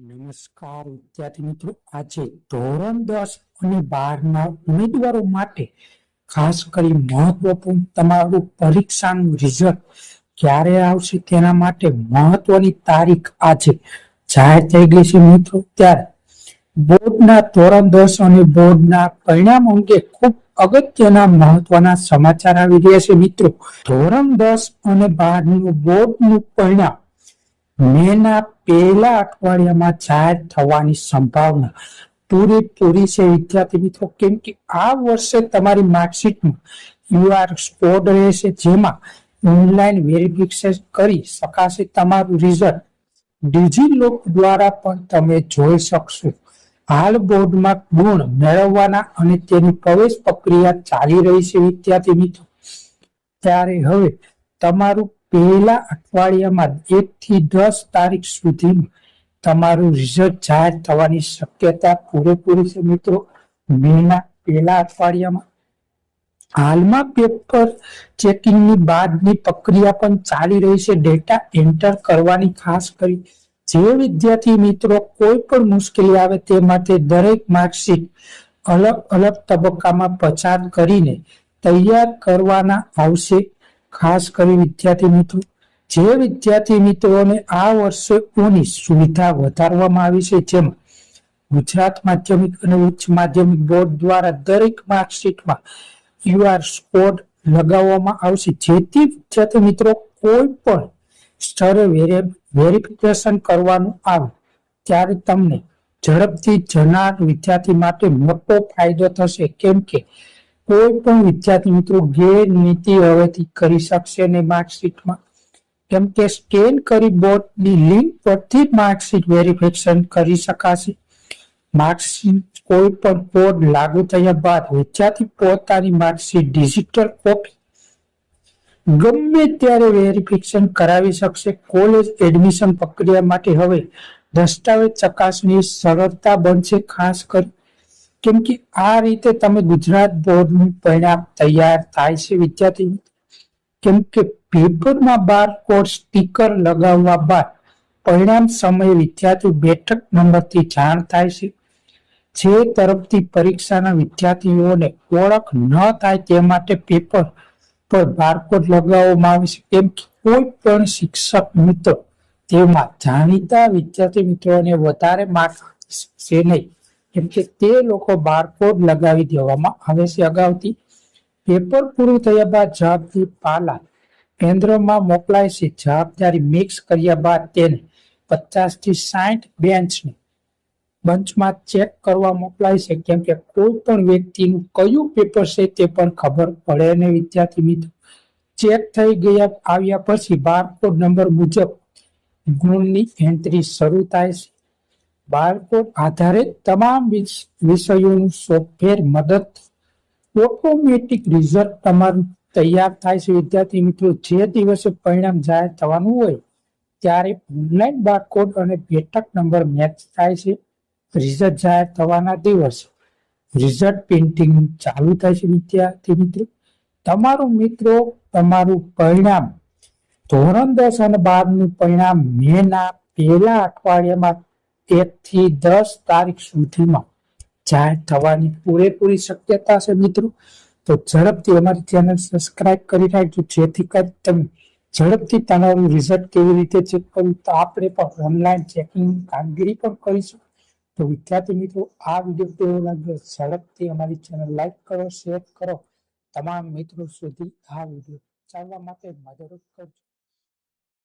નમસ્કાર વિદ્યાર્થી મિત્રો, આજે ધોરણ 10 અને 12ના ઉમેદવારો માટે ખાસ કરી મહત્વપૂર્ણ તમારું પરીક્ષાનું રિઝલ્ટ ક્યારે આવશે તેના માટે મહત્વની તારીખ આજે જાહેર થઈ ગઈ છે મિત્રો. ત્યારે બોર્ડના ધોરણ 10 અને બોર્ડના પરિણામ અંગે ખૂબ અગત્યના મહત્વના સમાચાર આવી રહ્યા છે મિત્રો. ધોરણ 10 અને 12નું બોર્ડનું પરિણામ મેના પહેલા અઠવાડિયામાં જાહેર થવાની સંભાવના પૂરેપૂરી છે વિદ્યાર્થી મિત્રો. કેમ કે આ વર્ષે તમારી માર્કશીટમાં QR કોડ રહેશે, જેમાં ઓનલાઈન વેરિફિકેશન કરી શકાશે. તમારું રિઝલ્ટ ડિજીલોક દ્વારા પણ તમે જોઈ શકશો. હાલ બોર્ડમાં ગુણ મેળવવાના અને તેની પ્રવેશ પ્રક્રિયા ચાલી રહી છે વિદ્યાર્થી મિત્રો. ત્યારે હવે તમારું પહેલા અઠવાડિયામાં 1 થી 10 તારીખ સુધીમાં તમારું રિઝલ્ટ જાહેર થવાની શક્યતા પૂરેપૂરી છે મિત્રો. મેના પહેલા અઠવાડિયામાં હાલમાં પેપર ચેકિંગની બાદની પ્રક્રિયા પણ ચાલી રહી છે. ડેટા એન્ટર કરવાની ખાસ કરી જે વિદ્યાર્થી મિત્રો કોઈ પણ મુશ્કેલી આવે તે માટે દરેક માર્કશીટ અલગ અલગ તબક્કામાં પસાર કરીને તૈયાર કરવાના આવશે. ખાસ કરી વિદ્યાર્થી મિત્રો, જે વિદ્યાર્થી મિત્રોને આ વર્ષે ઓની સુવિધા વધારવામાં આવી છે, જેમાં ગુજરાત માધ્યમિક અને ઉચ્ચ માધ્યમિક બોર્ડ દ્વારા દરેક માર્કશીટમાં QR કોડ લગાવવામાં આવશે, જેથી વિદ્યાર્થી મિત્રો કોઈ પણ સ્તરે વેરિફિકેશન કરવાનું આવે ત્યારે તમને ઝડપથી જનાર વિદ્યાર્થી માટે મોટો ફાયદો થશે. કેમ કે કોઈ પણ વિદ્યાર્થી મિત્રો ગેરનીતિ હવેથી કરી શકશે નહીં માર્કશીટમાં. કેમ કે સ્કેન કરી બોર્ડની લિંક પરથી માર્કશીટ વેરિફિકેશન કરી શકાશે. માર્કશીટ કોઈ પણ કોડ લાગુ થયા બાદ વિદ્યાર્થી પોતાની માર્કશીટ ડિજિટલ કોપી ગમે ત્યારે વેરિફિકેશન કરાવી શકશે. કોલેજ એડમિશન પ્રક્રિયા માટે હવે દસ્તાવેજ ચકાસણી સરળતા બનશે. ખાસ કરી કેમ કે આ રીતે તમે ગુજરાત બોર્ડનું પરિણામ તૈયાર થાય છે વિદ્યાર્થી. કેમ કે પેપરમાં બારકોડ સ્ટીકર લગાવવા બાદ પરિણામ સમયે વિદ્યાર્થી બેઠક નંબરથી જાણ થાય છે, જે તરફથી પરીક્ષાના વિદ્યાર્થીઓને ઓળખ ન થાય તે માટે પેપર પર બારકોડ લગાવવામાં આવે છે. કેમ કે કોઈ પણ શિક્ષક મિત્રો તેમાં જાણીતા વિદ્યાર્થી મિત્રોને વધારે માર્ક છે નહીં, કેમ કે તે લોકો બારકોડ લગાવી દેવામાં આવે છે અગાઉથી. પેપર પૂરું થયા બાદ જવાબદારી પાલા કેન્દ્રમાં મોકલાય છે. જવાબદારી મિક્સ કર્યા બાદ તેને 50 થી 60 બંચમાં ચેક કરવા મોકલાય છે. કેમ કે કોઈ પણ વ્યક્તિનું કયું પેપર છે તે પણ ખબર પડે ને વિદ્યાર્થી મિત્રો. ચેક થઈ આવ્યા પછી બારકોડ નંબર મુજબ ગુણની એન્ટ્રી શરૂ થાય છે. બારકોડ આધારે તમામ વિષયોનું સોફ્ટવેર મદદ ઓટોમેટિક રિઝલ્ટ તમારું તૈયાર થાય છે વિદ્યાર્થી મિત્રો. જે દિવસે પરિણામ જાહેર થવાનું હોય ત્યારે ઓનલાઈન બારકોડ અને બેઠક નંબર મેચ થાય છે. રિઝલ્ટ જાહેર થવાના દિવસે રિઝલ્ટ પ્રિન્ટિંગ ચાલુ થાય છે વિદ્યાર્થી મિત્રો. તમારું પરિણામ ધોરણ 10 અને 12નું પરિણામ મેના પહેલા અઠવાડિયામાં 1 થી 10 તારીખ સુધીમાં જાહેર થવાની પૂરેપૂરી શક્યતા છે મિત્રો. તો ઝડપથી અમારી ચેનલ સબસ્ક્રાઇબ કરી રાખજો, જેથી કરી તમે ઝડપથી તમારું રિઝલ્ટ કેવી રીતે ચેક કરવું તો આપણે પણ ઓનલાઈન ચેકિંગ કામગીરી પણ કરીશું. તો વિદ્યાર્થી મિત્રો, આ વિડીયો કેવો લાગ્યો ઝડપથી અમારી ચેનલ લાઈક કરો, શેર કરો, તમામ મિત્રો સુધી આ વિડીયો પહોંચાડવા માટે મદદ કરજો.